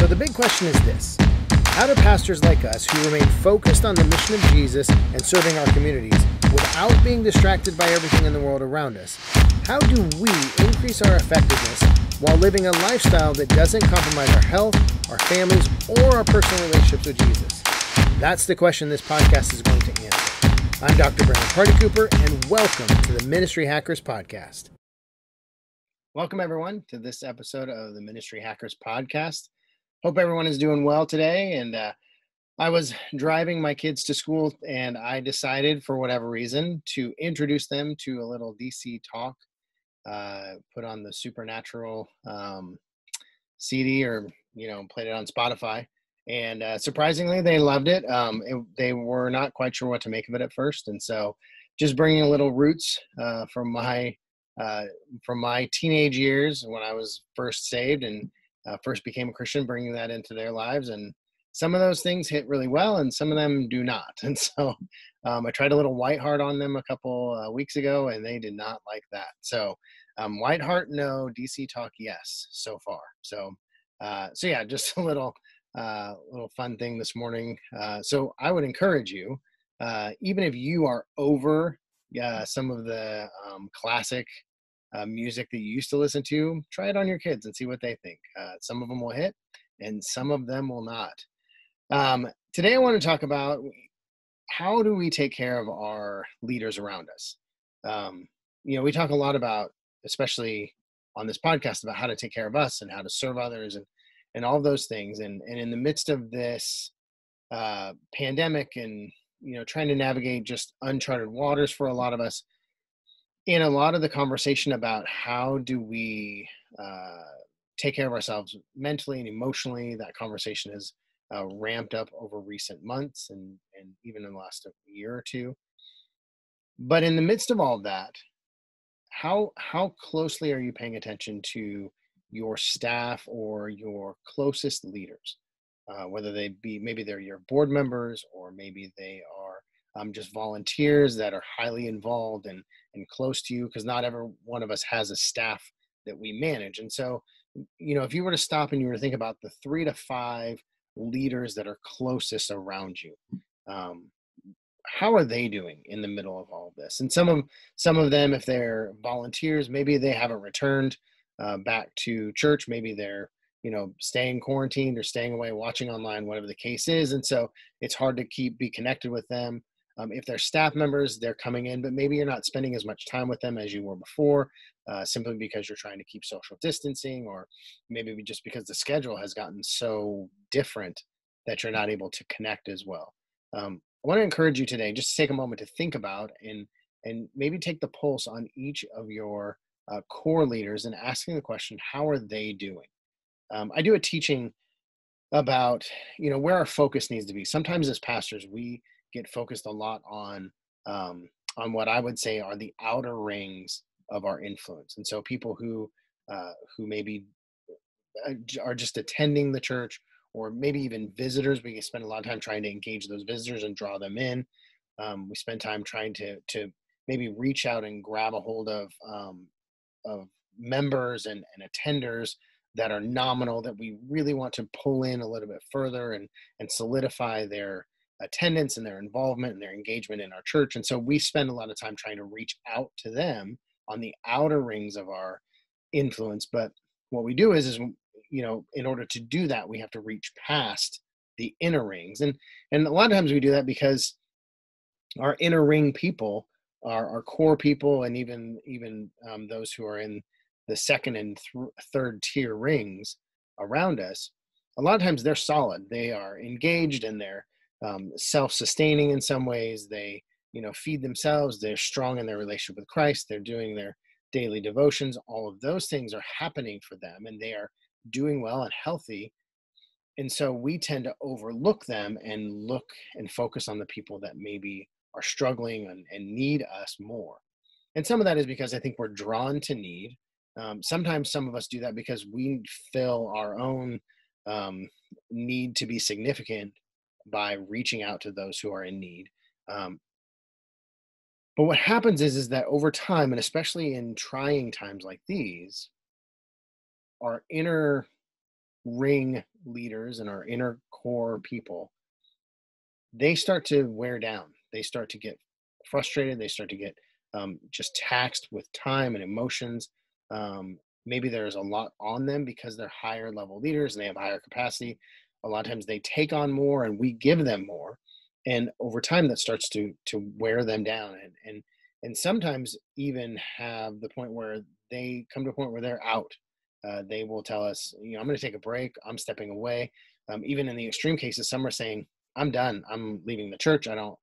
So the big question is this: how do pastors like us who remain focused on the mission of Jesus and serving our communities without being distracted by everything in the world around us, how do we increase our effectiveness while living a lifestyle that doesn't compromise our health, our families, or our personal relationships with Jesus? That's the question this podcast is going to answer. I'm Dr. Brandon Party-Cooper, and welcome to the Ministry Hackers Podcast. Welcome, everyone, to this episode of the Ministry Hackers Podcast. Hope everyone is doing well today. And I was driving my kids to school, and I decided, for whatever reason, to introduce them to a little DC talk. Put on the Supernatural CD, or played it on Spotify. And surprisingly, they loved it. They were not quite sure what to make of it at first, and so just bringing a little roots from my teenage years when I was first saved and first became a Christian, bringing that into their lives. And some of those things hit really well, and some of them do not. And so I tried a little White Heart on them a couple weeks ago, and they did not like that. So White Heart, no. DC Talk, yes, so far. So yeah, just a little fun thing this morning. So I would encourage you, even if you are over some of the classic music that you used to listen to, try it on your kids and see what they think. Some of them will hit and some of them will not. Today I want to talk about how do we take care of our leaders around us. We talk a lot about, especially on this podcast, about how to take care of us and how to serve others and all those things. And in the midst of this pandemic and, trying to navigate just uncharted waters for a lot of us, in a lot of the conversation about how do we take care of ourselves mentally and emotionally, that conversation has ramped up over recent months and even in the last year or two. But in the midst of all of that, how closely are you paying attention to your staff or your closest leaders? Whether maybe they're your board members, or maybe they are just volunteers that are highly involved and close to you, because not every one of us has a staff that we manage. And so, if you were to stop and you were to think about the 3 to 5 leaders that are closest around you, how are they doing in the middle of all of this? And some of them, if they're volunteers, maybe they haven't returned back to church. Maybe they're staying quarantined or staying away, watching online, whatever the case is. And so it's hard to be connected with them. If they're staff members, they're coming in, but maybe you're not spending as much time with them as you were before, simply because you're trying to keep social distancing, or maybe just because the schedule has gotten so different that you're not able to connect as well. I want to encourage you today just to take a moment to think about and maybe take the pulse on each of your core leaders and asking the question, how are they doing? I do a teaching about, where our focus needs to be. Sometimes as pastors, we get focused a lot on what I would say are the outer rings of our influence. And so people who maybe are just attending the church, or maybe even visitors, we spend a lot of time trying to engage those visitors and draw them in. We spend time trying to maybe reach out and grab a hold of members and attenders that are nominal, that we really want to pull in a little bit further and solidify their attendance and their involvement and their engagement in our church. And so we spend a lot of time trying to reach out to them on the outer rings of our influence. But what we do is in order to do that, we have to reach past the inner rings. And a lot of times we do that because our inner ring people, our core people, and even those who are in the second and third tier rings around us, a lot of times they're solid. They are engaged, and they're self-sustaining in some ways. They, feed themselves. They're strong in their relationship with Christ. They're doing their daily devotions. All of those things are happening for them, and they are doing well and healthy. And so we tend to overlook them and look and focus on the people that maybe are struggling and need us more. And some of that is because I think we're drawn to need. Sometimes some of us do that because we fill our own need to be significant by reaching out to those who are in need. But what happens is that over time, and especially in trying times like these, our inner ring leaders and our inner core people, they start to wear down. They start to get frustrated. They start to get just taxed with time and emotions. Maybe there's a lot on them because they're higher level leaders and they have higher capacity. A lot of times they take on more and we give them more. And over time that starts to wear them down and sometimes even have the point where they come to a point where they're out. They will tell us, I'm going to take a break. I'm stepping away. Even in the extreme cases, some are saying, I'm done. I'm leaving the church. I don't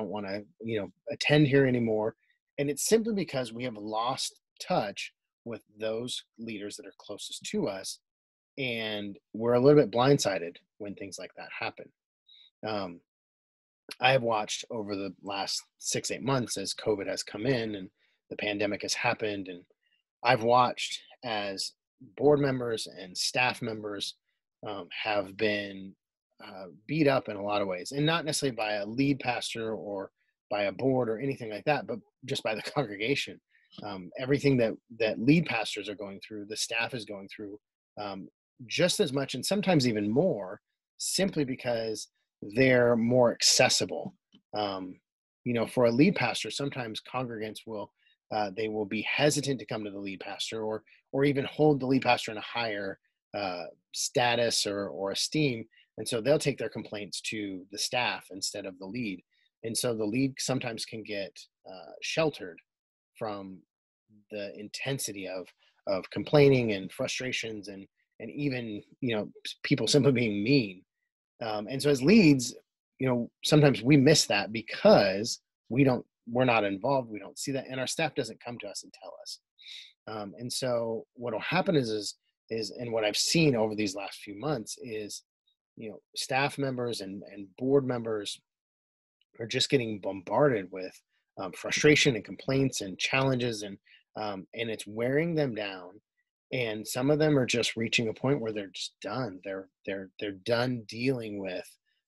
want to, attend here anymore. And it's simply because we have lost touch with those leaders that are closest to us. And we're a little bit blindsided when things like that happen. I have watched over the last 6-8 months as COVID has come in and the pandemic has happened. And I've watched as board members and staff members have been beat up in a lot of ways, and not necessarily by a lead pastor or by a board or anything like that, but just by the congregation. Everything that lead pastors are going through, the staff is going through just as much, and sometimes even more, simply because they're more accessible. For a lead pastor, sometimes congregants will they will be hesitant to come to the lead pastor or even hold the lead pastor in a higher status or esteem. And so they'll take their complaints to the staff instead of the lead. And so the lead sometimes can get sheltered from the intensity of complaining and frustrations and even, people simply being mean. And so as leads, sometimes we miss that because we're not involved. We don't see that. And our staff doesn't come to us and tell us. And so what will happen is, and what I've seen over these last few months is, staff members and board members are just getting bombarded with frustration and complaints and challenges, and it's wearing them down. And some of them are just reaching a point where they're just done. They're done dealing with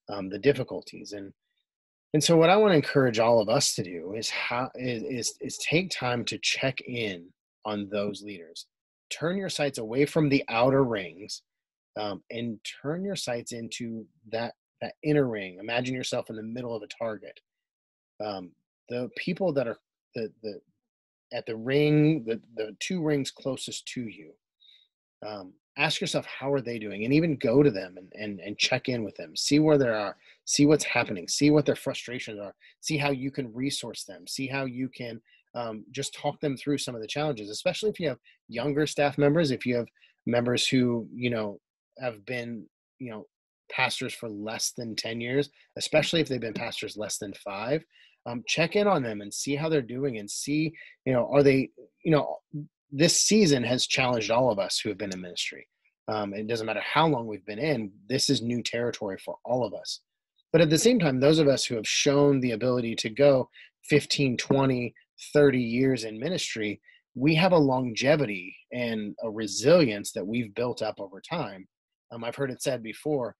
the difficulties. And so what I want to encourage all of us to do is take time to check in on those leaders. Turn your sights away from the outer rings and turn your sights into that inner ring. Imagine yourself in the middle of a target. The people that are at the ring, the two rings closest to you, ask yourself, how are they doing? And even go to them and check in with them. See where they are. See what's happening. See what their frustrations are. See how you can resource them. See how you can just talk them through some of the challenges, especially if you have younger staff members, if you have members who, have been, pastors for less than 10 years, especially if they've been pastors less than 5. Check in on them and see how they're doing and see, are they, this season has challenged all of us who have been in ministry. It doesn't matter how long we've been in, this is new territory for all of us. But at the same time, those of us who have shown the ability to go 15, 20, 30 years in ministry, we have a longevity and a resilience that we've built up over time. I've heard it said before,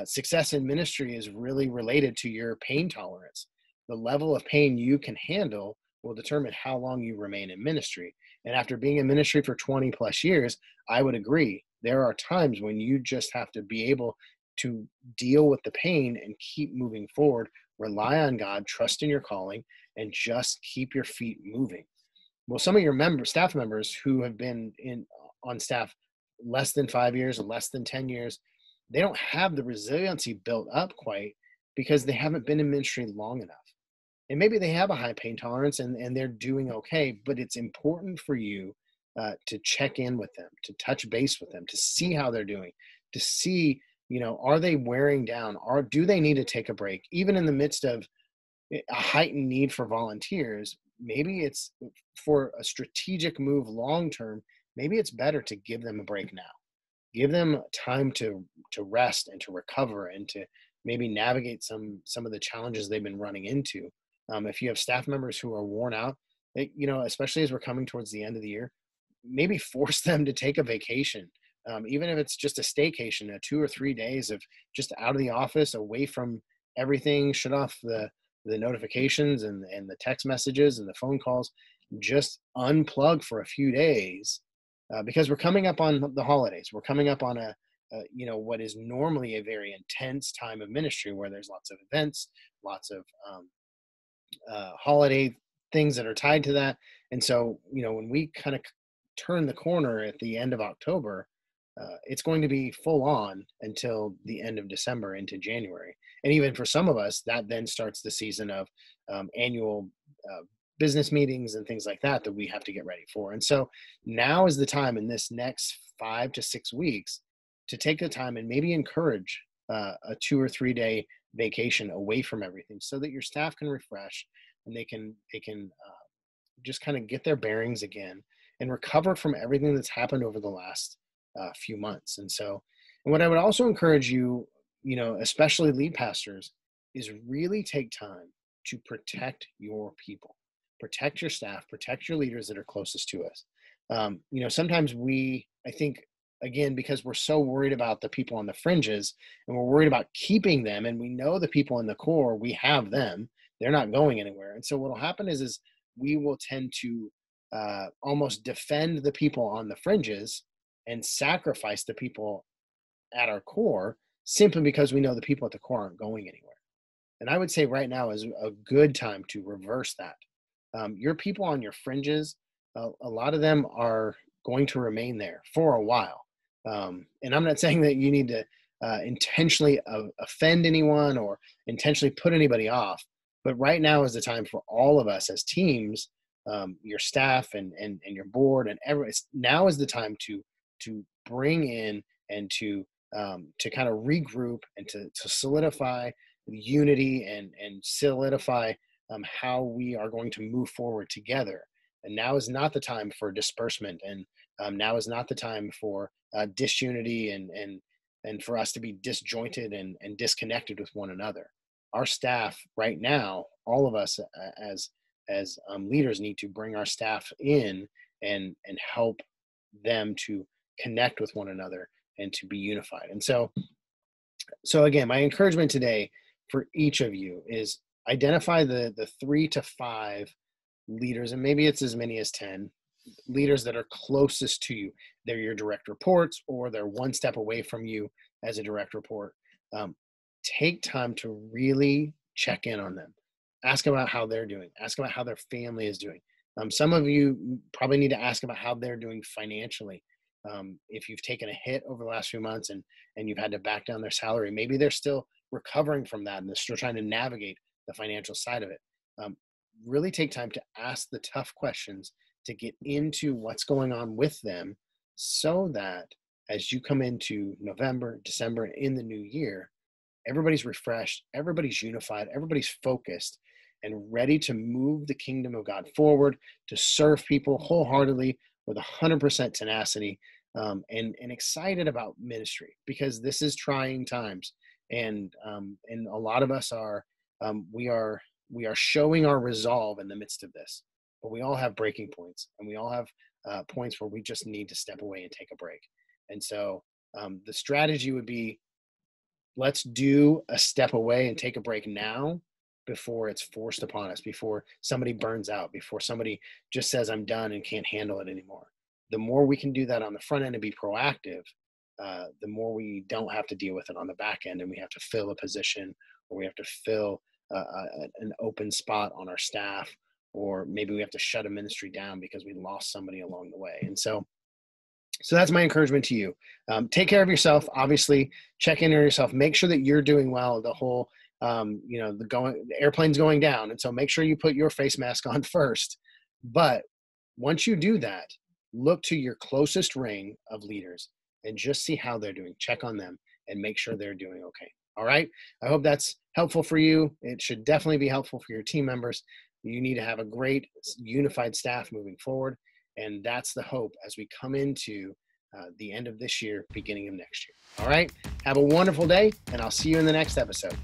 success in ministry is really related to your pain tolerance. The level of pain you can handle will determine how long you remain in ministry. And after being in ministry for 20 plus years, I would agree. There are times when you just have to be able to deal with the pain and keep moving forward, rely on God, trust in your calling, and just keep your feet moving. Well, some of your staff members who have been on staff less than 5 years or less than 10 years, they don't have the resiliency built up quite because they haven't been in ministry long enough. And maybe they have a high pain tolerance and they're doing okay, but it's important for you to check in with them, to touch base with them, to see how they're doing, to see, are they wearing down? Do they need to take a break? Even in the midst of a heightened need for volunteers, maybe it's for a strategic move long-term, maybe it's better to give them a break now. Give them time to rest and to recover and to maybe navigate some of the challenges they've been running into. If you have staff members who are worn out, especially as we're coming towards the end of the year, maybe force them to take a vacation. Even if it's just a staycation, 2 or 3 days of just out of the office, away from everything, shut off the notifications and the text messages and the phone calls, just unplug for a few days because we're coming up on the holidays. We're coming up on a what is normally a very intense time of ministry where there's lots of events, lots of holiday things that are tied to that. And so, when we kind of turn the corner at the end of October, it's going to be full on until the end of December into January. And even for some of us, that then starts the season of annual business meetings and things like that we have to get ready for. And so now is the time in this next 5 to 6 weeks to take the time and maybe encourage a 2 or 3 day vacation away from everything so that your staff can refresh and they can just kind of get their bearings again and recover from everything that's happened over the last few months. And what I would also encourage you, especially lead pastors, is really take time to protect your people, protect your staff, protect your leaders that are closest to us. Sometimes I think, again, because we're so worried about the people on the fringes and we're worried about keeping them, and we know the people in the core, we have them, they're not going anywhere. And so what will happen is we will tend to almost defend the people on the fringes and sacrifice the people at our core simply because we know the people at the core aren't going anywhere. And I would say right now is a good time to reverse that. Your people on your fringes, a lot of them are going to remain there for a while. And I'm not saying that you need to intentionally offend anyone or intentionally put anybody off, but right now is the time for all of us as teams, your staff and your board and everyone. Now is the time to bring in and to kind of regroup and to solidify unity and solidify how we are going to move forward together. And now is not the time for disbursement, and now is not the time for disunity and for us to be disjointed and disconnected with one another. Our staff right now, all of us as leaders, need to bring our staff in and help them to connect with one another and to be unified. And so again, my encouragement today for each of you is identify the 3 to 5 leaders, and maybe it's as many as 10 leaders that are closest to you. They're your direct reports, or they're one step away from you as a direct report. Take time to really check in on them. Ask about how they're doing. Ask about how their family is doing. Some of you probably need to ask about how they're doing financially. If you've taken a hit over the last few months and you've had to back down their salary, maybe they're still recovering from that and they're still trying to navigate the financial side of it. Really take time to ask the tough questions to get into what's going on with them, so that as you come into November, December, and in the new year, everybody's refreshed, everybody's unified, everybody's focused and ready to move the kingdom of God forward, to serve people wholeheartedly with 100% tenacity, and excited about ministry, because this is trying times. And a lot of us we are showing our resolve in the midst of this, but we all have breaking points, and we all have points where we just need to step away and take a break. And so the strategy would be, let's do a step away and take a break now before it's forced upon us, before somebody burns out, before somebody just says, I'm done and can't handle it anymore. The more we can do that on the front end and be proactive, the more we don't have to deal with it on the back end, and we have to fill a position, or we have to fill an open spot on our staff, or maybe we have to shut a ministry down because we lost somebody along the way. And so that's my encouragement to you. Take care of yourself. Obviously, check in on yourself. Make sure that you're doing well. The whole, the airplane's going down, and so make sure you put your face mask on first. But once you do that, look to your closest ring of leaders and just see how they're doing. Check on them and make sure they're doing okay. All right. I hope that's helpful for you. It should definitely be helpful for your team members. You need to have a great unified staff moving forward. And that's the hope as we come into the end of this year, beginning of next year. All right. Have a wonderful day, and I'll see you in the next episode.